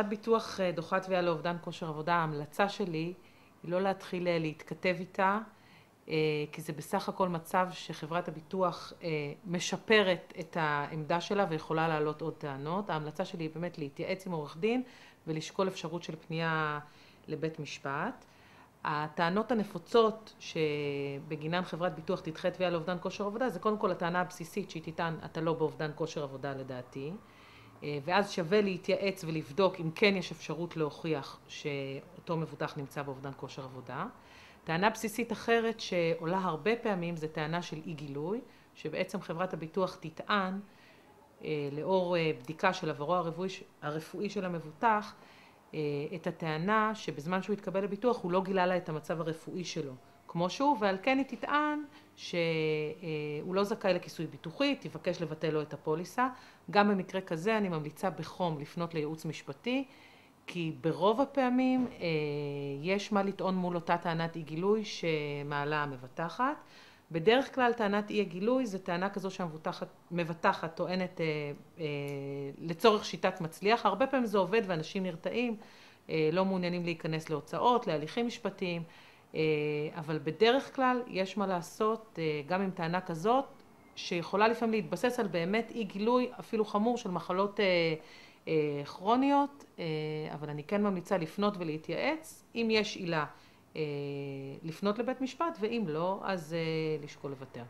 כשחברת ביטוח דוחה תביעה לאובדן כושר עבודה, ההמלצה שלי היא לא להתחיל להתכתב איתה, כי זה בסך הכל מצב שחברת הביטוח משפרת את העמדה שלה ויכולה להעלות עוד טענות. ההמלצה שלי היא באמת להתייעץ עם עורך דין ולשקול אפשרות של פנייה לבית משפט. הטענות הנפוצות שבגינן חברת ביטוח תדחה תביעה לאובדן כושר עבודה, זה קודם כל הטענה הבסיסית שהיא תטען, אתה לא באובדן כושר עבודה לדעתי, ואז שווה להתייעץ ולבדוק אם כן יש אפשרות להוכיח שאותו מבוטח נמצא באובדן כושר עבודה. טענה בסיסית אחרת שעולה הרבה פעמים זה טענה של אי גילוי, שבעצם חברת הביטוח תטען לאור בדיקה של עברו הרפואי של המבוטח, את הטענה שבזמן שהוא התקבל לביטוח הוא לא גילה לה את המצב הרפואי שלו כמו שהוא, ועל כן היא תטען שהוא לא זכאי לכיסוי ביטוחי, תבקש לבטל לו את הפוליסה. גם במקרה כזה אני ממליצה בחום לפנות לייעוץ משפטי, כי ברוב הפעמים יש מה לטעון מול אותה טענת אי גילוי שמעלה המבטחת. בדרך כלל טענת אי הגילוי זה טענה כזו שהמבטחת טוענת לצורך שיטת מצליח. הרבה פעמים זה עובד ואנשים נרתעים, לא מעוניינים להיכנס להוצאות, להליכים משפטיים, אבל בדרך כלל יש מה לעשות גם עם טענה כזאת, שיכולה לפעמים להתבסס על באמת אי גילוי אפילו חמור של מחלות כרוניות, אבל אני כן ממליצה לפנות ולהתייעץ. אם יש עילה לפנות לבית משפט, ואם לא, אז לשקול לוותר.